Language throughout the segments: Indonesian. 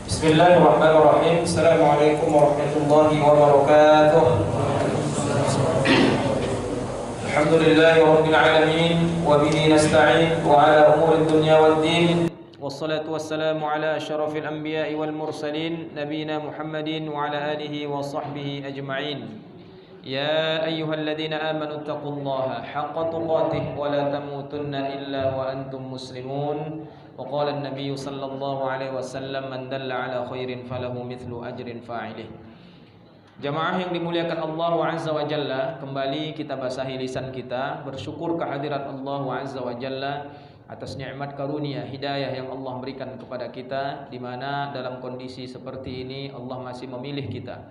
Bismillahirrahmanirrahim. Assalamualaikum warahmatullahi wabarakatuh. Alhamdulillahi rabbil alamin wa bihi nasta'in wa ala umuri dunya waddin. Wassalatu wassalamu ala asyrafil anbiya'i wal mursalin nabiyina Muhammadin wa ala alihi wa sahbihi ajma'in. Ya ayyuhalladzina amanu taqullaha haqqa tuqatih wa la tamutunna illa wa antum muslimun. Wa qala an-nabiy sallallahu alaihi wasallam man dalla ala khairin falahu mithlu ajrin fa'ilih. Jamaah yang dimuliakan Allah Azza wa Jalla, kembali kita basahi lisan kita bersyukur kehadirat Allah Azza wa Jalla atas nikmat karunia hidayah yang Allah berikan kepada kita, di mana dalam kondisi seperti ini Allah masih memilih kita,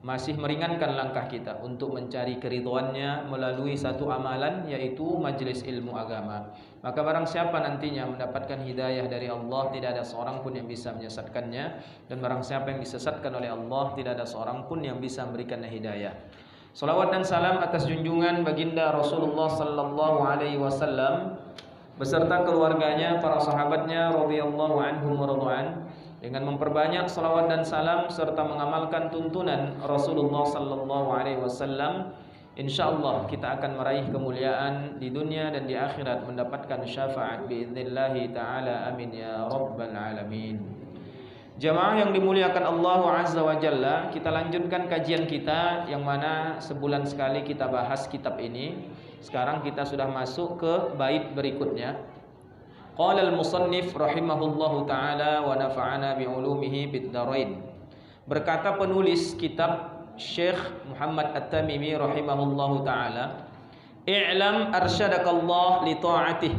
masih meringankan langkah kita untuk mencari keridhoannya melalui satu amalan, yaitu majelis ilmu agama. Maka barang siapa nantinya mendapatkan hidayah dari Allah, tidak ada seorang pun yang bisa menyesatkannya, dan barang siapa yang disesatkan oleh Allah, tidak ada seorang pun yang bisa memberikannya hidayah. Salawat dan salam atas junjungan baginda Rasulullah sallallahu alaihi wasallam beserta keluarganya, para sahabatnya radhiyallahu anhum wa radwan, dengan memperbanyak salawat dan salam serta mengamalkan tuntunan Rasulullah sallallahu alaihi wasallam, insyaallah kita akan meraih kemuliaan di dunia dan di akhirat, mendapatkan syafaat biiznillah taala, amin ya rabbal alamin. Jamaah yang dimuliakan Allah Azza wa Jalla, kita lanjutkan kajian kita yang mana sebulan sekali kita bahas kitab ini. Sekarang kita sudah masuk ke bait berikutnya. Qala al-musannif rahimahullahu ta'ala wa nafa'ana bi'ulumihi bid-darain. Berkata penulis kitab Syekh Muhammad At-Tamimi rahimahullahu ta'ala, i'lam arsyadakallah li ta'atih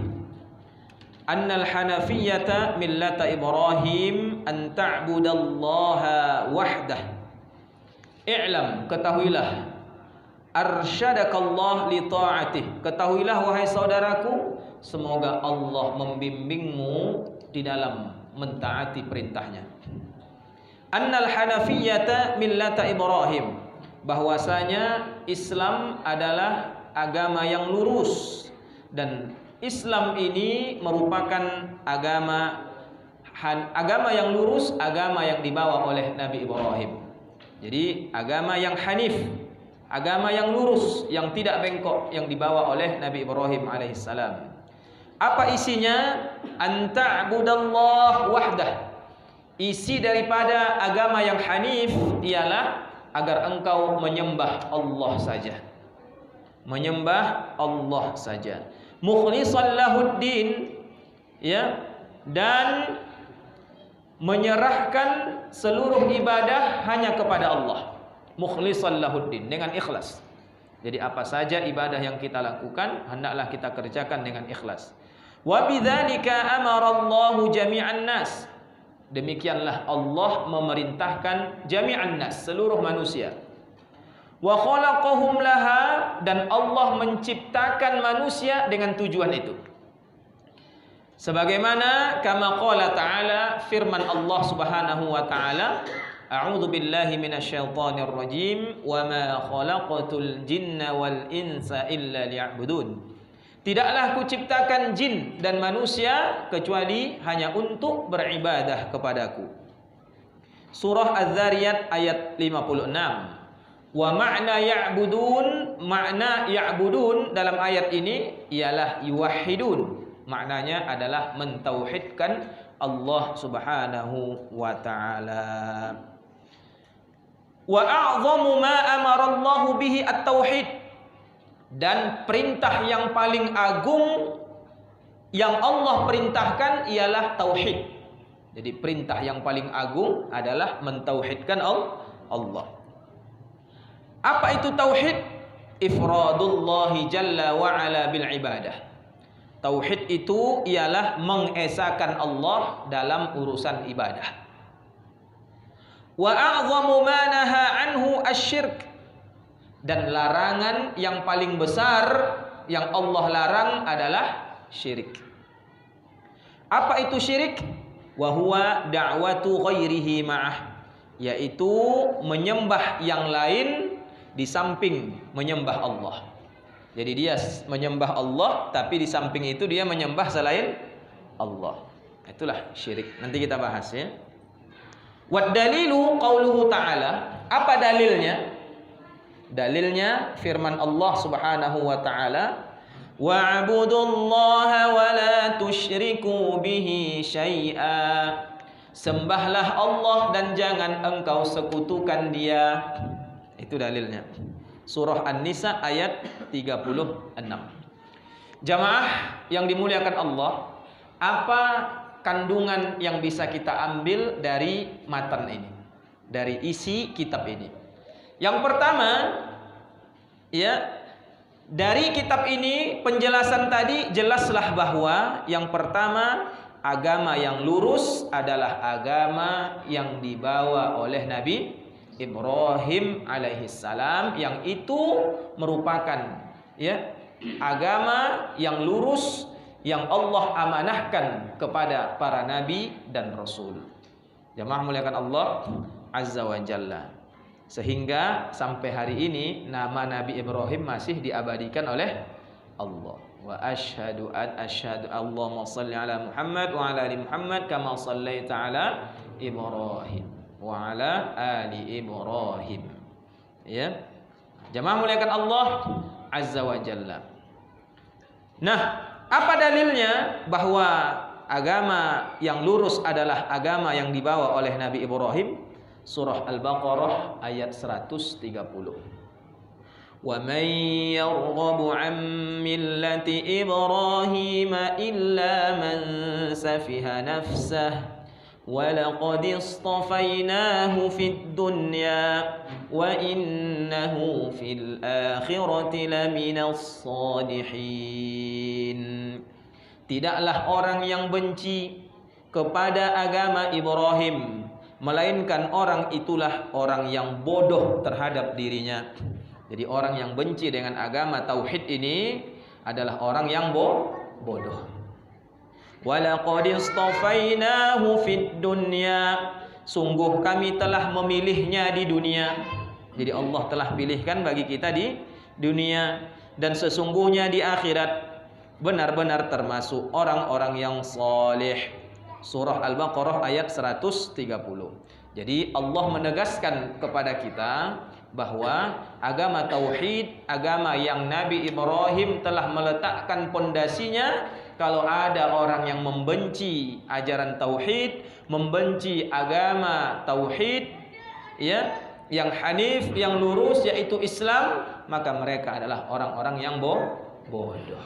annal hanafiyyata millata Ibrahim an ta'budallaha wahdah. I'lam, ketahuilah, arsyadakallah li ta'atih, ketahuilah wahai saudaraku, semoga Allah membimbingmu di dalam mentaati perintahnya. Annal hanafiyyata millata Ibrahim, bahwasanya Islam adalah agama yang lurus, dan Islam ini merupakan agama yang lurus, agama yang dibawa oleh Nabi Ibrahim. Jadi agama yang hanif, agama yang lurus, yang tidak bengkok, yang dibawa oleh Nabi Ibrahim alaihissalam. Apa isinya? Anta'budallah wahdah. Isi daripada agama yang hanif ialah agar engkau menyembah Allah saja. Menyembah Allah saja. Mukhlishan lahuddin, ya, dan menyerahkan seluruh ibadah hanya kepada Allah. Mukhlishan lahuddin, dengan ikhlas. Jadi apa saja ibadah yang kita lakukan, hendaklah kita kerjakan dengan ikhlas. Wa bidzalika amara Allahu jami'an nas. Demikianlah Allah memerintahkan jami'an nas, seluruh manusia. Wa khalaqahum laha, dan Allah menciptakan manusia dengan tujuan itu. Sebagaimana kama qala ta'ala, firman Allah Subhanahu wa ta'ala, a'udzu billahi minasyaitonir rajim, wa ma khalaqatul jinna wal insa illa liya'budun. Tidaklah kuciptakan jin dan manusia kecuali hanya untuk beribadah kepadaku. Surah Az-Zariyat ayat 56. Wa ma'na ya'budun, makna ya'budun dalam ayat ini ialah yuwahhidun. Maknanya adalah mentauhidkan Allah Subhanahu wa ta'ala. Wa a'zamu ma amara Allah bihi at-tauhid, dan perintah yang paling agung yang Allah perintahkan ialah tauhid. Jadi perintah yang paling agung adalah mentauhidkan Allah. Apa itu tauhid? Ifradullahi jalla wa ala bil ibadah. Tauhid itu ialah mengesahkan Allah dalam urusan ibadah. Wa a'zamu ma naha anhu asyirk, dan larangan yang paling besar yang Allah larang adalah syirik. Apa itu syirik? Wa huwa da'watu ghairihi ma'ah, yaitu menyembah yang lain di samping menyembah Allah. Jadi dia menyembah Allah, tapi di samping itu dia menyembah selain Allah. Itulah syirik. Nanti kita bahas ya. Wad dalilu qauluhu ta'ala. Apa dalilnya? Dalilnya firman Allah Subhanahu wa taala, wa'budullaha wa la tusyriku bihi syai'a. Sembahlah Allah dan jangan engkau sekutukan Dia. Itu dalilnya. Surah An-Nisa ayat 36. Jamaah yang dimuliakan Allah, apa kandungan yang bisa kita ambil dari matan ini, dari isi kitab ini? Yang pertama, ya, dari kitab ini penjelasan tadi jelaslah bahwa yang pertama, agama yang lurus adalah agama yang dibawa oleh Nabi Ibrahim alaihissalam, yang itu merupakan, ya, agama yang lurus yang Allah amanahkan kepada para nabi dan rasul. Jamaah muliakan Allah azza wa jalla. Sehingga sampai hari ini nama Nabi Ibrahim masih diabadikan oleh Allah. Wa asyhadu Allahumma shalli ala Muhammad wa ala ali Muhammad kama shallaita ala Ibrahim wa ala ali Ibrahim. Ya. Jamaah muliakan Allah azza wa jalla. Nah, apa dalilnya bahwa agama yang lurus adalah agama yang dibawa oleh Nabi Ibrahim? Surah Al-Baqarah ayat 130. Wa man yarghabu 'an millati Ibrahim illa man safiha nafsahu wa laqad istafainahu fid dunya wa innahu fil akhirati laminas salihin. Tidaklah orang yang benci kepada agama Ibrahim, melainkan orang itulah orang yang bodoh terhadap dirinya. Jadi orang yang benci dengan agama tauhid ini adalah orang yang bodoh. Walaqad istafainahu fid dunya. Sungguh kami telah memilihnya di dunia. Jadi Allah telah pilihkan bagi kita di dunia, dan sesungguhnya di akhirat benar-benar termasuk orang-orang yang saleh. Surah Al-Baqarah ayat 130. Jadi Allah menegaskan kepada kita bahwa agama tauhid, agama yang Nabi Ibrahim telah meletakkan pondasinya. Kalau ada orang yang membenci ajaran tauhid, membenci agama tauhid, ya, yang hanif, yang lurus, yaitu Islam, maka mereka adalah orang-orang yang bodoh.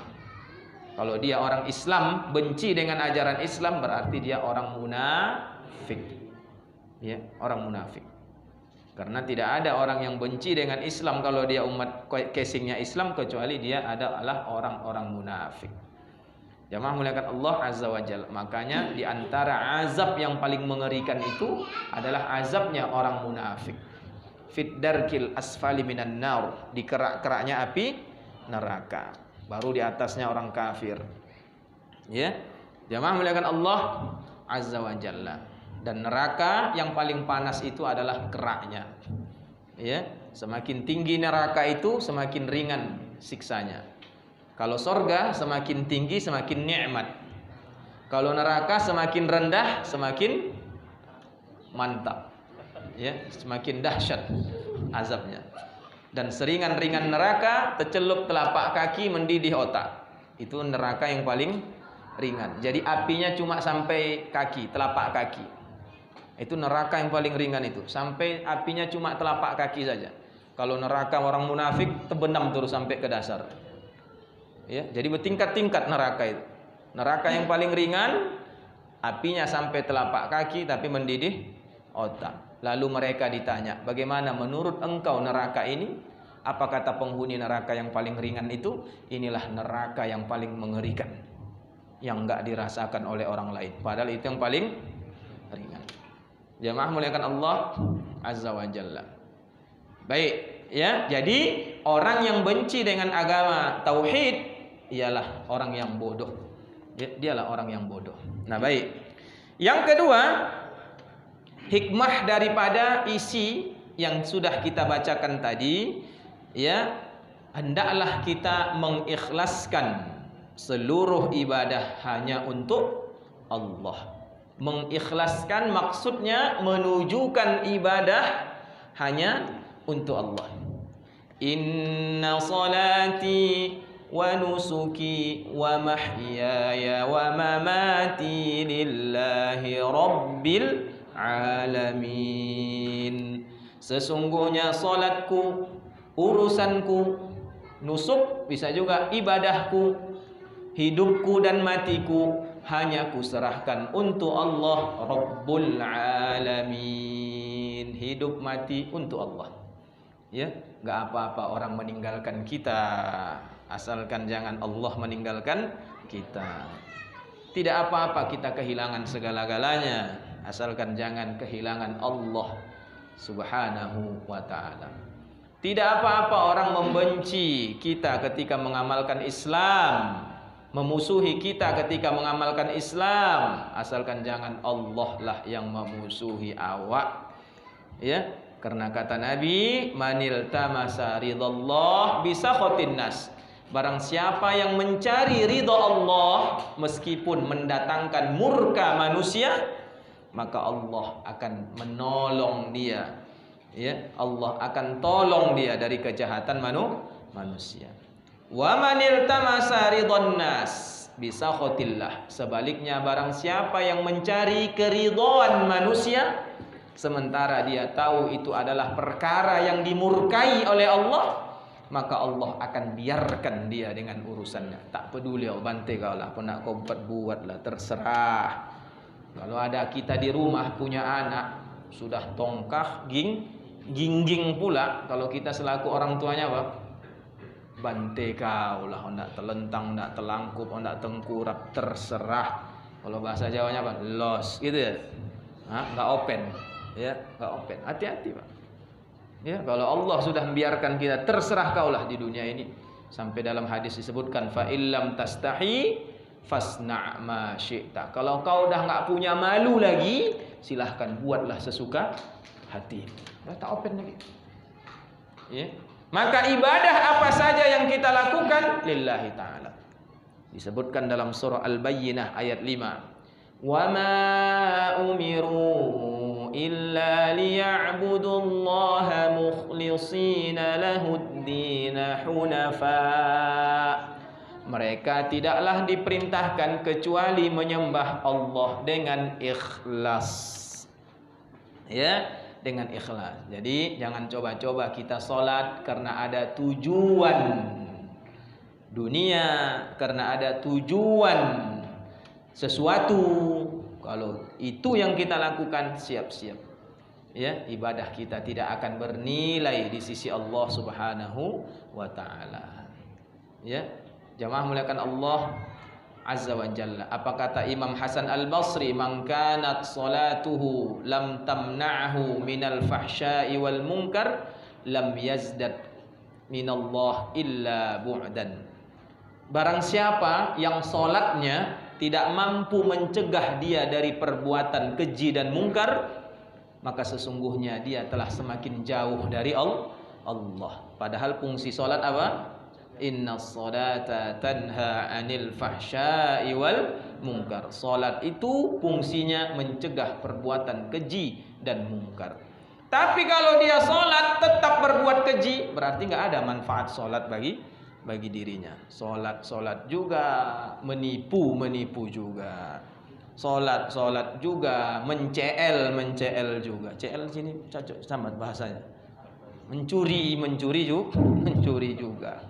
Kalau dia orang Islam benci dengan ajaran Islam, berarti dia orang munafik. Ya, orang munafik. Karena tidak ada orang yang benci dengan Islam kalau dia umat casingnya Islam, kecuali dia adalah orang-orang munafik. Jamaah muliakan Allah azza wa jalla. Makanya di antara azab yang paling mengerikan itu adalah azabnya orang munafik. Fit darkil asfali minan nar, di kerak-keraknya api neraka. Baru di atasnya orang kafir. Ya. Jamaah muliakan Allah azza wa jalla. Dan neraka yang paling panas itu adalah keraknya. Ya, semakin tinggi neraka itu semakin ringan siksanya. Kalau sorga semakin tinggi semakin nikmat. Kalau neraka semakin rendah semakin mantap. Ya, semakin dahsyat azabnya. Dan seringan-ringan neraka, tercelup telapak kaki mendidih otak. Itu neraka yang paling ringan. Jadi apinya cuma sampai kaki, telapak kaki. Itu neraka yang paling ringan itu. Sampai apinya cuma telapak kaki saja. Kalau neraka orang munafik, terbenam terus sampai ke dasar. Ya, jadi bertingkat-tingkat neraka itu. Neraka yang paling ringan, apinya sampai telapak kaki tapi mendidih otak. Lalu mereka ditanya, bagaimana menurut engkau neraka ini? Apa kata penghuni neraka yang paling ringan itu? Inilah neraka yang paling mengerikan, yang enggak dirasakan oleh orang lain. Padahal itu yang paling ringan. Jamaah muliakan Allah azza wa jalla. Baik, ya. Jadi orang yang benci dengan agama tauhid ialah orang yang bodoh. Dialah orang yang bodoh. Nah, baik. Yang kedua, hikmah daripada isi yang sudah kita bacakan tadi, ya, hendaklah kita mengikhlaskan seluruh ibadah hanya untuk Allah. Mengikhlaskan maksudnya menujukan ibadah hanya untuk Allah. Inna salati wa nusuki wa mahyaya wa mamati lillahi rabbil alamin. Sesungguhnya salatku, urusanku, nusuk bisa juga ibadahku, hidupku dan matiku hanya kuserahkan untuk Allah Rabbul Alamin. Hidup mati untuk Allah. Ya, enggak apa-apa orang meninggalkan kita, asalkan jangan Allah meninggalkan kita. Tidak apa-apa kita kehilangan segala-galanya, asalkan jangan kehilangan Allah Subhanahu wa ta'ala. Tidak apa-apa orang membenci kita ketika mengamalkan Islam, memusuhi kita ketika mengamalkan Islam, asalkan jangan Allah lah yang memusuhi awak. Ya, karena kata Nabi, manil tamasa ridallah bisakhatin nas. Barang siapa yang mencari ridha Allah meskipun mendatangkan murka manusia, maka Allah akan menolong dia. Ya, Allah akan tolong dia dari kejahatan manusia. Wa manil tamasa ridwan nas bisakhatillah. Sebaliknya barang siapa yang mencari keridhaan manusia sementara dia tahu itu adalah perkara yang dimurkai oleh Allah, maka Allah akan biarkan dia dengan urusannya. Tak peduli oh bante kau lah, apa nak kau buat lah, terserah. Kalau ada kita di rumah punya anak sudah tongkah gingging pula, kalau kita selaku orang tuanya apa? Bante kau lah, hendak telentang, hendak telangkup, hendak tengkurap, terserah. Kalau bahasa Jawanya apa? Los, gitu ya. Enggak open, ya, enggak open. Hati-hati, Pak. Ya, kalau Allah sudah membiarkan kita, terserah kaulah di dunia ini. Sampai dalam hadis disebutkan, fa illam tastahi fasna' ma syi'ta. Kalau kau dah enggak punya malu lagi, silahkan buatlah sesuka hati. Tak open lagi. Ya. Maka ibadah apa saja yang kita lakukan lillahi ta'ala. Disebutkan dalam surah Al-Bayyinah ayat 5. Wa ma umiru illa liya'budullaha mukhlishina lahud-din hunafa. Mereka tidaklah diperintahkan kecuali menyembah Allah dengan ikhlas. Ya, dengan ikhlas. Jadi jangan coba-coba kita sholat karena ada tujuan dunia, karena ada tujuan sesuatu. Kalau itu yang kita lakukan, siap-siap. Ya, ibadah kita tidak akan bernilai di sisi Allah Subhanahu wa ta'ala. Ya, jamaah muliakan Allah Azza wa Jalla. Apa kata Imam Hasan Al-Basri, man kanat salatuhu lam tamna'hu minal fahsya'i wal munkar lam yazdad minallah illa bu'dan. Barang siapa yang salatnya tidak mampu mencegah dia dari perbuatan keji dan mungkar, maka sesungguhnya dia telah semakin jauh dari Allah. Padahal fungsi salat apa? Inna sholata tanha anil fahsya'i wal munkar. Salat itu fungsinya mencegah perbuatan keji dan mungkar. Tapi kalau dia salat tetap berbuat keji, berarti nggak ada manfaat salat bagi dirinya. Salat juga menipu juga. Salat juga mencel juga. CL sini cocok sama bahasanya. Mencuri juga.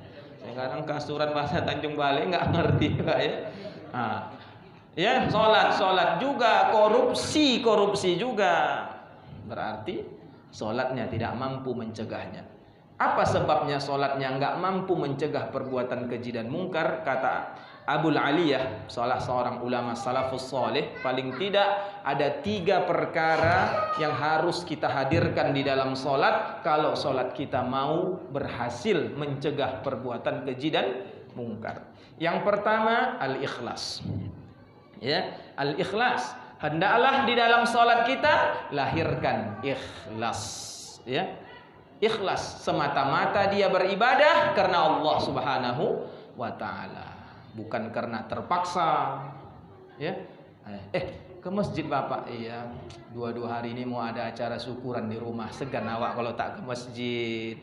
Sekarang kasuran bahasa Tanjung Balai nggak ngerti Pak ya. Ya, salat juga, korupsi juga. Berarti salatnya tidak mampu mencegahnya. Apa sebabnya salatnya nggak mampu mencegah perbuatan keji dan mungkar? Kata Abul Aliyah, salah seorang ulama salafus saleh, paling tidak ada 3 perkara yang harus kita hadirkan di dalam salat kalau salat kita mau berhasil mencegah perbuatan keji dan mungkar. Yang pertama, al-ikhlas. Ya, al-ikhlas. Hendaklah di dalam salat kita lahirkan ikhlas, ya. Ikhlas semata-mata dia beribadah karena Allah Subhanahu wa ta'ala, bukan karena terpaksa. Ya, ke masjid bapak. Iya, dua hari ini mau ada acara syukuran di rumah. Segan awak kalau tak ke masjid.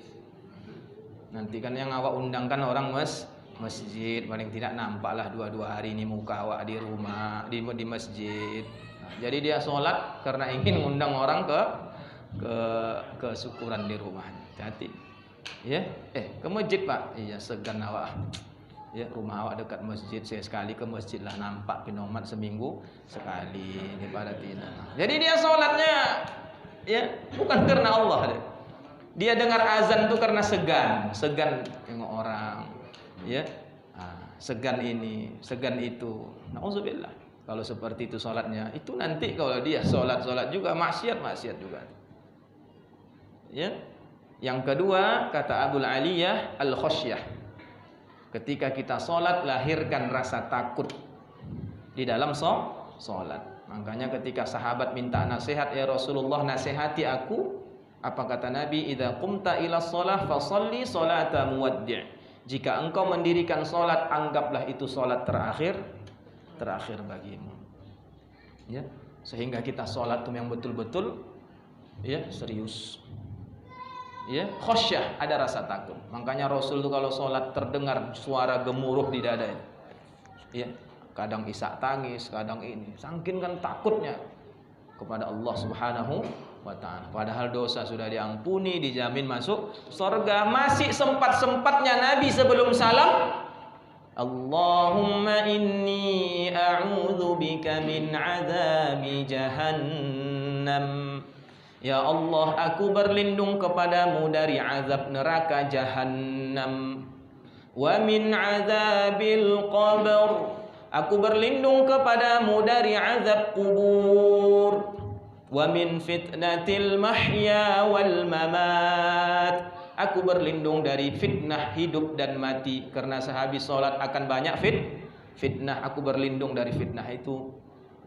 Nanti kan yang awak undang kan orang masjid, paling tidak nampaklah dua hari ini muka awak di rumah, di masjid. Nah, jadi dia sholat karena ingin mengundang orang ke syukuran di rumah. Hati-hati. Ya, ke masjid pak. Iya, segan awak. Ya, rumah awak dekat masjid, saya sekali ke masjid lah, nampak pinomat seminggu sekali daripada tidak. Jadi dia sholatnya ya bukan karena Allah. Dia dengar azan itu karena segan tengok orang, ya, segan ini, segan itu. Nauzubillah. Kalau seperti itu sholatnya, itu nanti kalau dia sholat juga maksiat juga. Ya, yang kedua kata Abul Aliyah al-khosyah. Ketika kita sholat lahirkan rasa takut di dalam sholat. Makanya ketika sahabat minta nasihat, ya Rasulullah nasihati aku. Apa kata Nabi? Idza qumta ila shalah fasholli sholata muwaddi'. Jika engkau mendirikan sholat, anggaplah itu sholat terakhir bagimu. Ya, sehingga kita sholat itu yang betul-betul ya serius. Ya, khosyah, ada rasa takut. Makanya Rasul itu kalau sholat terdengar suara gemuruh di dadanya. Ya, kadang isak tangis, kadang ini. Saking kan takutnya kepada Allah Subhanahu wa ta'ala. Padahal dosa sudah diampuni, dijamin masuk surga. Masih sempat-sempatnya Nabi sebelum salam, Allahumma inni a'udzu bika min 'adzabi jahannam. Ya Allah, aku berlindung kepadamu dari azab neraka jahannam. Wa min 'adzabil qabr. Aku berlindung kepadamu dari azab kubur. Wa min fitnatil mahya wal mamat. Aku berlindung dari fitnah hidup dan mati. Karena sehabis sholat akan banyak fitnah. Aku berlindung dari fitnah itu.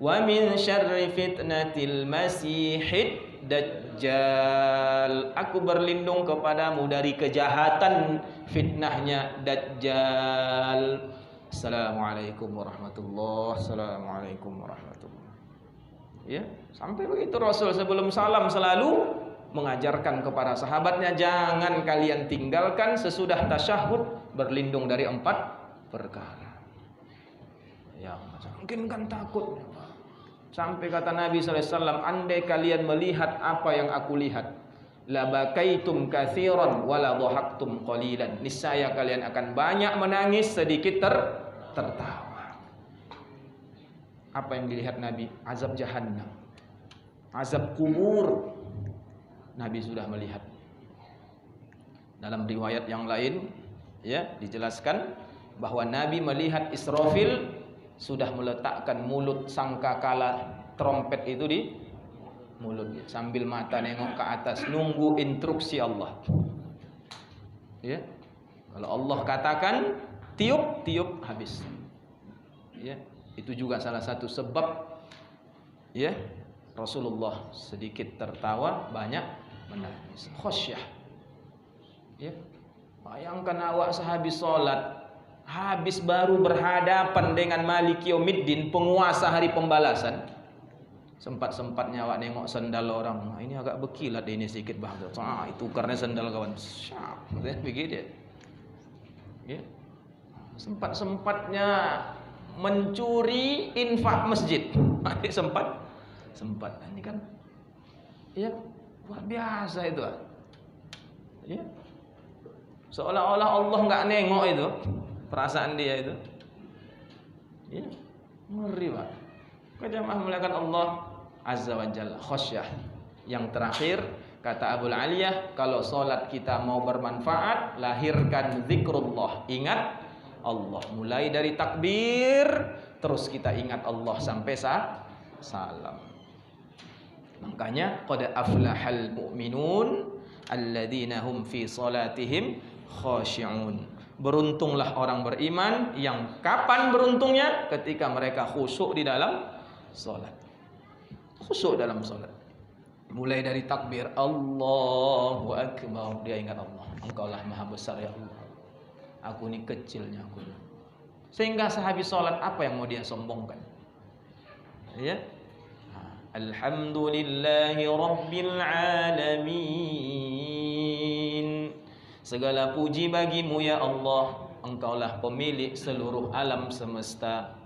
Wa min syarri fitnatil masihid dajjal. Aku berlindung kepadamu dari kejahatan fitnahnya dajjal. Assalamualaikum warahmatullahi wabarakatuh. Assalamualaikum warahmatullahi wabarakatuh. Ya, sampai begitu Rasul sebelum salam selalu mengajarkan kepada sahabatnya, jangan kalian tinggalkan sesudah tasyahud berlindung dari 4 perkara. Ya, mungkin kan takutnya. Sampai kata Nabi sallallahu alaihi wasallam, andai kalian melihat apa yang aku lihat, la bakaitum katsiran wa la dhahaktum qalilan. Niscaya kalian akan banyak menangis, sedikit tertawa. Apa yang dilihat Nabi? Azab jahannam, azab kubur. Nabi sudah melihat. Dalam riwayat yang lain ya dijelaskan bahwa Nabi melihat Israfil sudah meletakkan mulut sangkakala trompet itu di mulutnya, sambil mata nengok ke atas nunggu instruksi Allah. Ya. Kalau Allah katakan tiup habis. Ya. Itu juga salah satu sebab ya Rasulullah sedikit tertawa, banyak menangis. Khosyah. Ya. Bayangkan awak sehabis sholat, habis baru berhadapan dengan Malik Yaumiddin, penguasa hari pembalasan. Sempat-sempatnya awak nengok sendal orang, ini agak berkilat ini sedikit bahagia. Itu karena sendal kawan. Syap, begitu. Ya. Sempat-sempatnya mencuri infak masjid. sempat. Ini kan ya luar biasa itu. Ya. Seolah-olah Allah enggak nengok itu perasaan dia itu. Ya. Ngeri, Pak. Jemaah muliakan Allah Azza wa Jalla, khosyah. Yang terakhir kata Abul Aliyah, kalau solat kita mau bermanfaat, lahirkan zikrullah, ingat Allah. Mulai dari takbir terus kita ingat Allah sampai salam. Makanya qad aflahal mu'minun alladzina hum fi salatihim khashi'un. Beruntunglah orang beriman yang kapan beruntungnya? Ketika mereka khusyuk di dalam salat. Khusyuk dalam salat. Mulai dari takbir Allahu Akbar, dia ingat Allah. Engkaulah maha besar ya Allah. Aku ini kecilnya aku. Sehingga sehabis sholat apa yang mau dia sombongkan? Ya, Alhamdulillahi Rabbil Alamin. Segala puji bagimu ya Allah, Engkaulah pemilik seluruh alam semesta.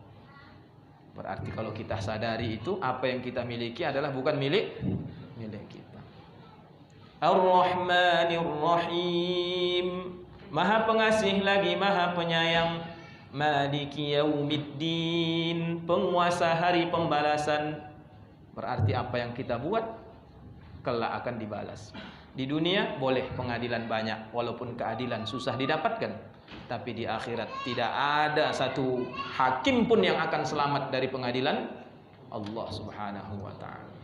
Berarti kalau kita sadari itu, apa yang kita miliki adalah bukan milik kita. Ar-Rahmanir Rahim, Maha Pengasih lagi Maha Penyayang. Maliki Yaumiddin, penguasa hari pembalasan. Berarti apa yang kita buat kelak akan dibalas. Di dunia boleh pengadilan banyak, walaupun keadilan susah didapatkan, tapi di akhirat tidak ada satu hakim pun yang akan selamat dari pengadilan Allah Subhanahu wa ta'ala.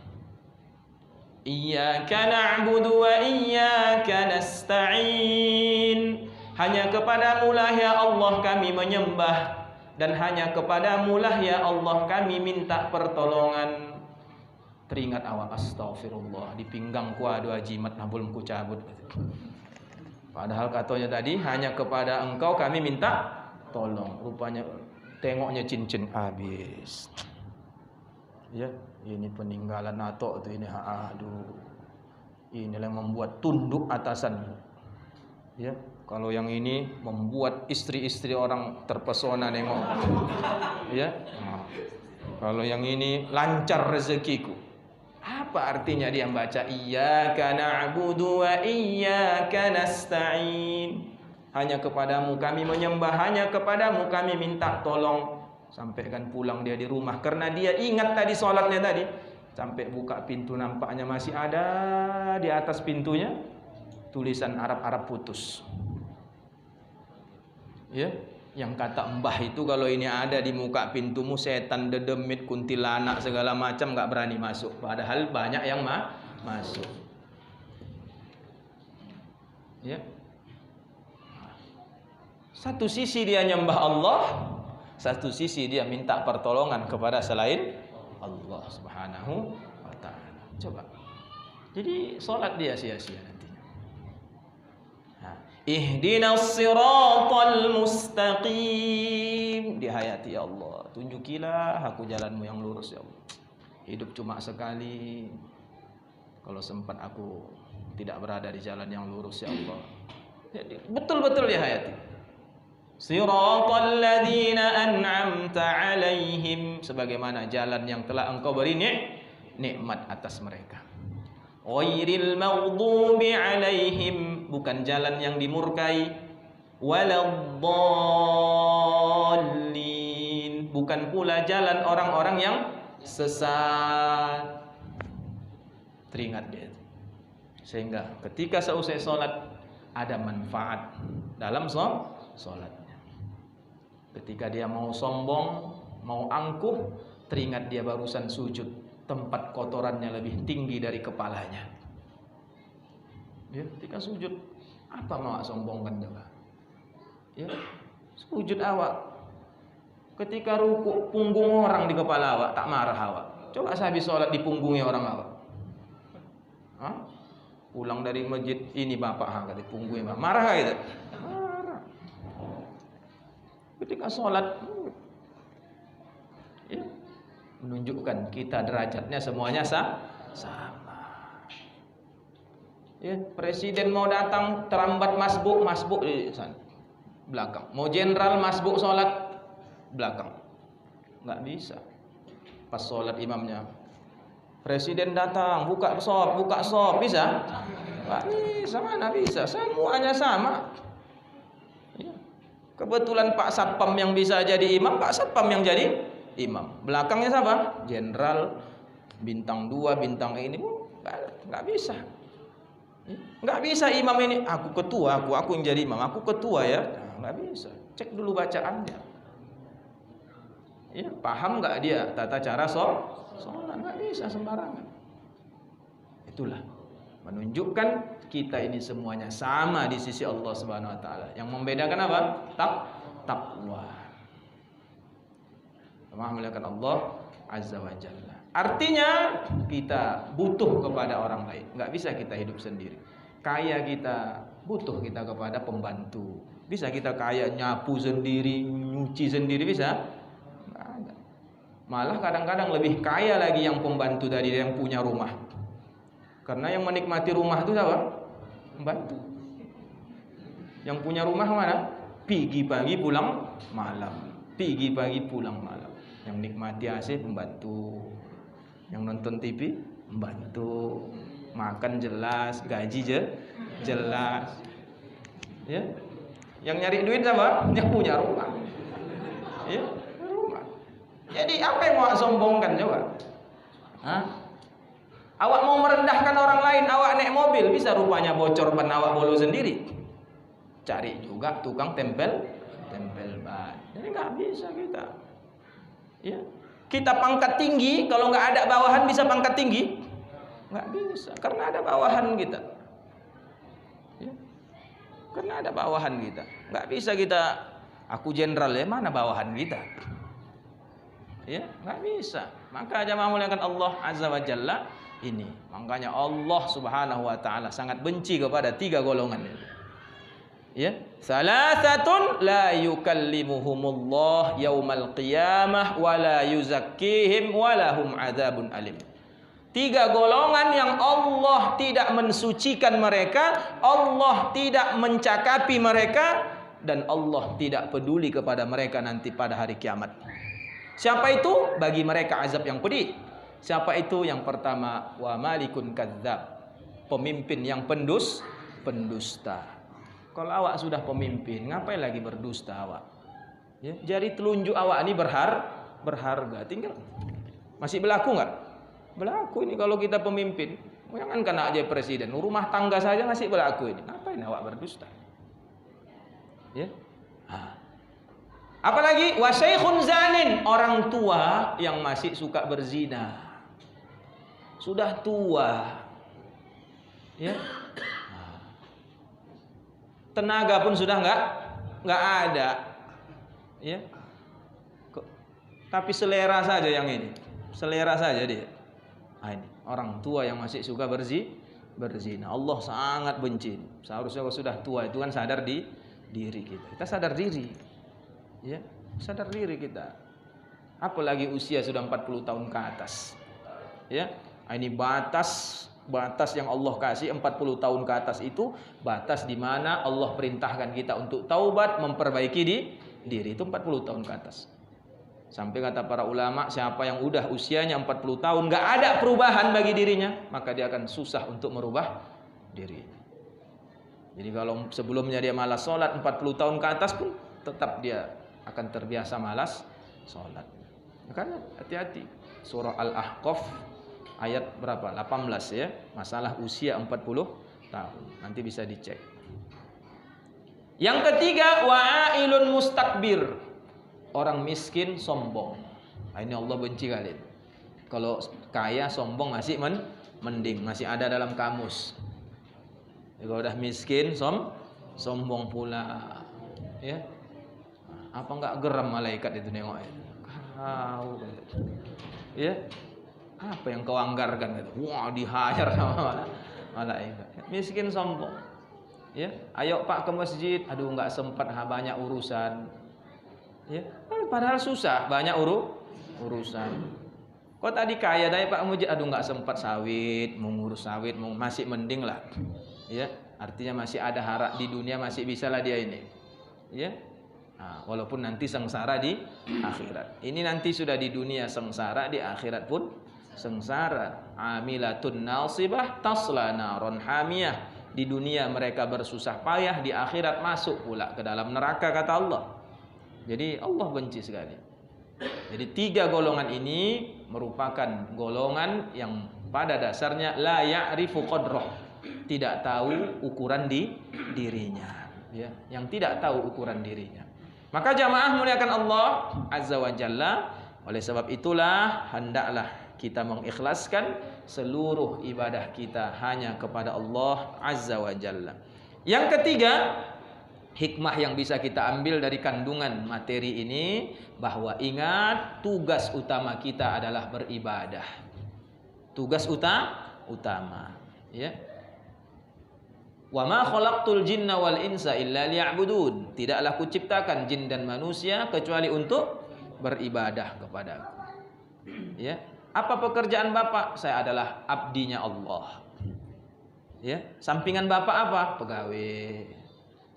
Iyyaka na'budu wa iyyaka nasta'in. Hanya kepadamu lah ya Allah kami menyembah, dan hanya kepadamu lah ya Allah kami minta pertolongan. Teringat awak, astagfirullah, di pinggangku ada jimat nah belum ku cabut. Padahal katanya tadi hanya kepada engkau kami minta tolong. Rupanya tengoknya cincin habis. Ya, ini peninggalan NATO tuh ini. Aduh. Ini yang membuat tunduk atasan. Ya, kalau yang ini membuat istri-istri orang terpesona nengok. Ya. Nah, kalau yang ini lancar rezekiku. Apa artinya dia membaca Iyyaka na'budu wa iyyaka nasta'in? Hanya kepadamu kami menyembah, hanya kepadamu kami minta tolong. Sampaikan pulang dia di rumah, karena dia ingat tadi sholatnya tadi. Sampai buka pintu nampaknya masih ada di atas pintunya tulisan Arab-Arab putus. Ya, yang kata mbah itu kalau ini ada di muka pintumu, setan, dedemit, kuntilanak segala macam nggak berani masuk. Padahal banyak yang masuk. Ya. Satu sisi dia nyembah Allah, satu sisi dia minta pertolongan kepada selain Allah Subhanahu wa ta'ala. Coba. Jadi sholat dia sia-sia nantinya. Ihdinas siratal mustaqim. Dihayati ya Allah, tunjukilah aku jalanmu yang lurus ya Allah. Hidup cuma sekali. Kalau sempat aku tidak berada di jalan yang lurus ya Allah. Jadi betul-betul dihayati. Siratal ladzina an'amta 'alaihim, sebagaimana jalan yang telah engkau beri nikmat atas mereka. Ghairil maghdubi 'alaihim, bukan jalan yang dimurkai. Waladdallin, bukan pula jalan orang-orang yang sesat. Teringat dia. Sehingga ketika seusai sholat ada manfaat dalam sholatnya. Ketika dia mau sombong, mau angkuh, teringat dia barusan sujud, tempat kotorannya lebih tinggi dari kepalanya. Ya, ketika sujud, apa mau sombongkan coba? Ya, sujud awak. Ketika ruku, punggung orang di kepala awak, tak marah awak. Coba habis sholat di punggungnya orang awak. Hah? Pulang dari masjid, ini bapak kata punggungnya, marah gitu. Marah. Ketika sholat, ya, menunjukkan kita derajatnya semuanya sama. Ya, presiden mau datang terlambat masbuk di sana belakang. Mau jenderal masbuk sholat belakang. Nggak bisa. Pas sholat imamnya, presiden datang buka shop bisa? Nggak bisa, mana bisa? Semuanya sama. Ya. Kebetulan Pak Satpam yang bisa jadi imam, Pak Satpam yang jadi imam. Belakangnya siapa? Jenderal, bintang 2, bintang ini, nggak bisa. Nggak bisa imam ini, aku ketua, aku yang jadi imam, aku ketua ya. Nggak bisa. Cek dulu bacaannya. Ya, paham nggak dia tata cara sholat? Nggak bisa sembarangan. Itulah menunjukkan kita ini semuanya sama di sisi Allah Subhanahu wa taala. Yang membedakan apa? Takwa. Memuliakan Allah Azza wa Jalla. Artinya kita butuh kepada orang lain. Nggak bisa kita hidup sendiri. Kaya kita, butuh kita kepada pembantu. Bisa kita kaya nyapu sendiri, nyuci sendiri bisa? Nggak ada. Malah kadang-kadang lebih kaya lagi yang pembantu dari yang punya rumah. Karena yang menikmati rumah itu siapa? Pembantu. Yang punya rumah mana? Pergi pagi pulang malam. Pergi pagi pulang malam. Yang nikmati AC pembantu. Yang nonton TV pembantu. Makan jelas, gaji jelas. Ya. Yang nyari duit siapa? Yang punya rumah. Ya, rumah. Jadi apa yang mau sombongkan coba? Hah? Awak mau merendahkan orang lain, awak naik mobil, bisa rupanya bocor ban awak bolu sendiri. Cari juga tukang tempel ban. Jadi nggak bisa kita. Ya. Kita pangkat tinggi, kalau nggak ada bawahan bisa pangkat tinggi? Nggak bisa, karena ada bawahan kita. Ya. Karena ada bawahan kita. Nggak bisa kita, aku jenderal ya, mana bawahan kita? Ya, nggak bisa. Maka jamaah muliakan Allah Azza wa Jalla ini. Makanya Allah Subhanahu wa taala sangat benci kepada 3 golongan ini. Ya, salasatun la yukallimuhumullah yaumal qiyamah wa la yuzakkihim wa lahum adzabun alim. 3 golongan yang Allah tidak mensucikan mereka, Allah tidak mencakapi mereka, dan Allah tidak peduli kepada mereka nanti pada hari kiamat. Siapa itu? Bagi mereka azab yang pedih. Siapa itu? Yang pertama, wa malikun kadzdzab, pemimpin yang pendusta. Kalau awak sudah pemimpin, ngapain lagi berdusta awak? Ya, jari telunjuk awak ini berharga. Tinggal masih berlaku nggak? Berlaku ini kalau kita pemimpin. Jangan kena aja presiden, rumah tangga saja masih berlaku ini. Ngapain awak berdusta? Ya. Apalagi wasyaikhun zanin, orang tua yang masih suka berzina. Sudah tua. Ya. Tenaga pun sudah nggak ada. Ya. Tapi selera saja yang ini. Selera saja dia. Ini orang tua yang masih suka berzina. Allah sangat benci. Seharusnya kalau sudah tua itu kan sadar di diri kita. Kita sadar diri. Ya, sadar diri kita. Apalagi usia sudah 40 tahun ke atas. Ya. Ini batas yang Allah kasih 40 tahun ke atas itu batas di mana Allah perintahkan kita untuk taubat, memperbaiki diri. Itu 40 tahun ke atas. Sampai kata para ulama, siapa yang udah usianya 40 tahun gak ada perubahan bagi dirinya, maka dia akan susah untuk merubah diri. Jadi kalau sebelumnya dia malas sholat 40 tahun ke atas pun tetap dia akan terbiasa malas sholat. Makanya hati-hati. Surah Al-Ahqaf ayat berapa? 18 ya. Masalah usia 40 tahun. Nanti bisa dicek. Yang ketiga, wa'ailun mustakbir. Orang miskin sombong. Ini Allah benci kalian. Kalau kaya sombong masih mending, masih ada dalam kamus. Kalau udah miskin sombong pula. Ya. Apa enggak geram malaikat itu nengok? Kau. Ya. Apa yang kau anggarkan gitu? Wah, dihajar sama malaikat. Miskin sombong. Ya, ayo Pak ke masjid. Aduh, enggak sempat, banyak urusan. Ya, padahal susah, banyak urusan. Kok tadi kaya dari Pak Mujid, aduh enggak sempat sawit, mengurus sawit, masih mending lah. Ya, artinya masih ada harap di dunia, masih bisa lah dia ini. Ya. Nah, walaupun nanti sengsara di akhirat. Ini nanti sudah di dunia sengsara, di akhirat pun sengsara. Amilatun nasibah tasla naron hamiyah. Di dunia mereka bersusah payah, di akhirat masuk pula ke dalam neraka kata Allah. Jadi Allah benci sekali. Jadi 3 golongan ini merupakan golongan yang pada dasarnya la ya'rifu qadrah, tidak tahu ukuran dirinya, ya, yang tidak tahu ukuran dirinya. Maka jamaah muliakan Allah Azza wa Jalla. Oleh sebab itulah hendaklah kita mengikhlaskan seluruh ibadah kita hanya kepada Allah Azza wa Jalla. Yang ketiga, hikmah yang bisa kita ambil dari kandungan materi ini, bahwa ingat tugas utama kita adalah beribadah. Tugas utama, ya. Wa ma khalaqtul jinna wal insa illa liya'budun. Tidaklah kuciptakan jin dan manusia kecuali untuk beribadah kepadaku. Ya, apa pekerjaan bapak? Saya adalah abdinya Allah. Ya, sampingan bapak apa? Pegawai.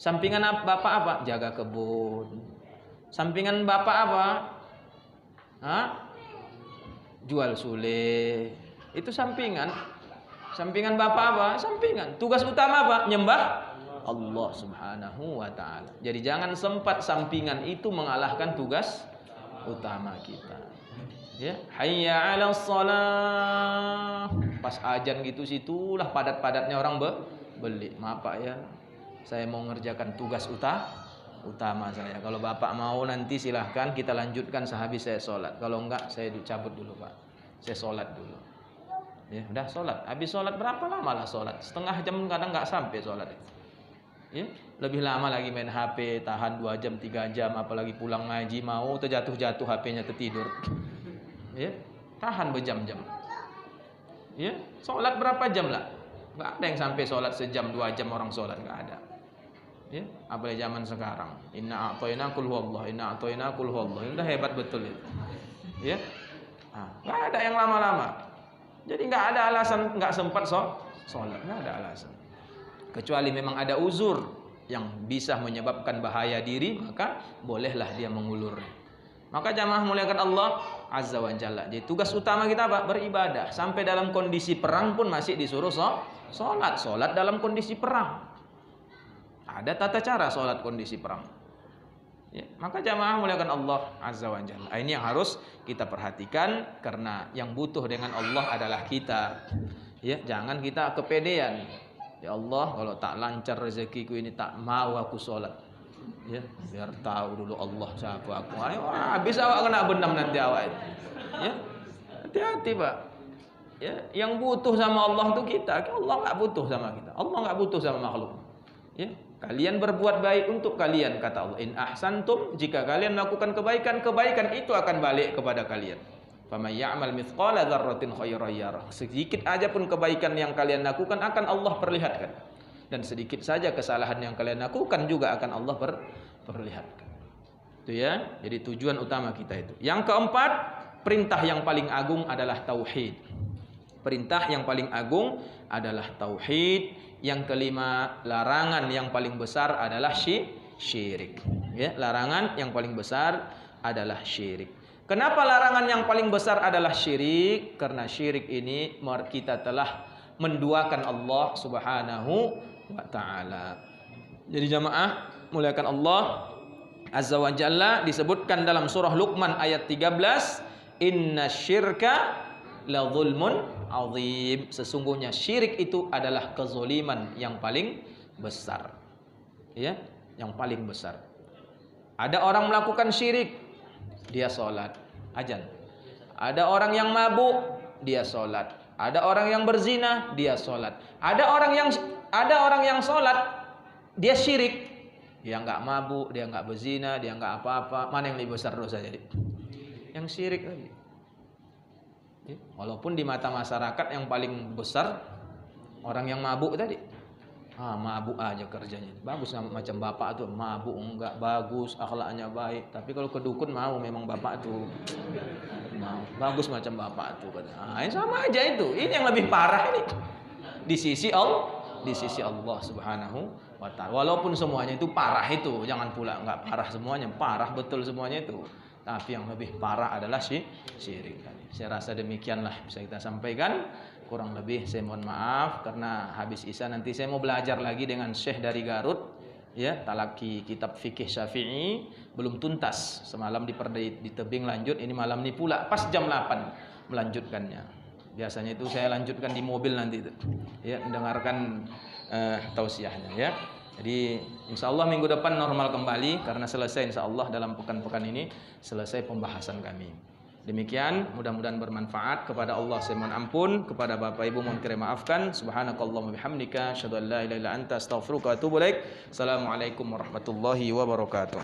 Sampingan bapak apa? Jaga kebun. Sampingan bapak apa? Hah? Jual sule. Itu sampingan. Sampingan bapak apa? Sampingan. Tugas utama apa? Nyembah Allah Subhanahu wa taala. Jadi jangan sempat sampingan itu mengalahkan tugas utama kita. Ya, hayya 'alas shalah. Pas azan gitu situlah padat-padatnya orang beli. Maaf Pak ya. Saya mau ngerjakan tugas utama saya. Kalau Bapak mau nanti silahkan kita lanjutkan sehabis saya sholat. Kalau enggak saya cabut dulu Pak. Saya sholat dulu. Ya, udah sholat. Habis sholat berapa lama lah sholat? Setengah jam kadang enggak sampai sholat. Ya, lebih lama lagi main HP, tahan 2 jam, 3 jam, apalagi pulang ngaji mau terjatuh-jatuh HP-nya tertidur. Ya, tahan berjam-jam. Ya, sholat berapa jam lah? Enggak ada yang sampai sholat sejam 2 jam orang sholat, enggak ada. Ya, apalagi zaman sekarang. Inna a'tainakul huwallah, inna a'tainakul huwallah. Udah hebat betul itu. Ya. Enggak ada yang lama-lama. Jadi enggak ada alasan enggak sempat sholat, enggak ada alasan. Kecuali memang ada uzur yang bisa menyebabkan bahaya diri, maka bolehlah dia mengulur. Maka jamaah muliakan Allah Azza wa Jalla. Jadi tugas utama kita apa? Beribadah. Sampai dalam kondisi perang pun masih disuruh sholat. Sholat dalam kondisi perang. Ada tata cara sholat kondisi perang. Ya, maka jamaah muliakan Allah Azza wa Jalla. Ini yang harus kita perhatikan, karena yang butuh dengan Allah adalah kita. Ya, jangan kita kepedean. Ya Allah, kalau tak lancar rezekiku ini tak mau aku sholat. Ya, biar tahu dulu Allah siapa aku. Habis awak kena benam nanti awak. Ya, hati-hati Pak. Ya, yang butuh sama Allah itu kita. Allah nggak butuh sama kita. Allah nggak butuh sama makhluk. Ya, kalian berbuat baik untuk kalian, kata Allah. In ahsantum, jika kalian melakukan kebaikan, kebaikan itu akan balik kepada kalian. Faman ya'mal mithqala dzarratin khairan yarah. Sedikit aja pun kebaikan yang kalian lakukan akan Allah perlihatkan. Dan sedikit saja kesalahan yang kalian lakukan juga akan Allah perlihatkan. Itu ya. Jadi tujuan utama kita itu. Yang keempat, perintah yang paling agung adalah tauhid. Perintah yang paling agung adalah tauhid. Yang kelima, larangan yang paling besar adalah syirik. Ya, larangan yang paling besar adalah syirik. Kenapa larangan yang paling besar adalah syirik? Karena syirik ini kita telah menduakan Allah Subhanahu wa ta'ala. Jadi jamaah muliakan Allah Azza wa Jalla, disebutkan dalam surah Luqman ayat 13, inna syirka la zulmun azim. Sesungguhnya syirik itu adalah kezoliman yang paling besar. Ya, yang paling besar. Ada orang melakukan syirik, dia sholat, azan. Ada orang yang mabuk, dia sholat. Ada orang yang berzina, dia sholat. Ada orang yang sholat, dia syirik. Dia nggak mabuk, dia nggak berzina, dia nggak apa-apa. Mana yang lebih besar dosa jadi? Yang syirik tadi. Walaupun di mata masyarakat yang paling besar orang yang mabuk tadi. Mabuk aja kerjanya. Bagus macam bapak tuh, mabuk enggak bagus, akhlaknya baik. Tapi kalau kedukun mau memang bapak tuh mau. Bagus macam bapak tuh. Ini sama aja itu. Ini yang lebih parah ini. Di sisi Allah Subhanahu wa ta'ala. Walaupun semuanya itu parah itu, jangan pula enggak parah semuanya, parah betul semuanya itu. Tapi yang lebih parah adalah syirik tadi. Saya rasa demikianlah bisa kita sampaikan. Kurang lebih saya mohon maaf karena habis Isya nanti saya mau belajar lagi dengan Syekh dari Garut. Ya, talaki kitab fikih Syafi'i belum tuntas. Semalam di tebing lanjut, ini malam ini pula pas jam 8 melanjutkannya. Biasanya itu saya lanjutkan di mobil nanti itu. Ya, mendengarkan tausiahnya ya. Jadi insya Allah minggu depan normal kembali karena selesai insya Allah dalam pekan-pekan ini selesai pembahasan kami. Demikian, mudah-mudahan bermanfaat. Kepada Allah saya mohon ampun, kepada Bapak Ibu mohon kira maafkan. Subhanakallahumma bihamdika asyhadu an la ilaha illa anta astaghfiruka wa atubu ilaik. Assalamualaikum warahmatullahi wabarakatuh.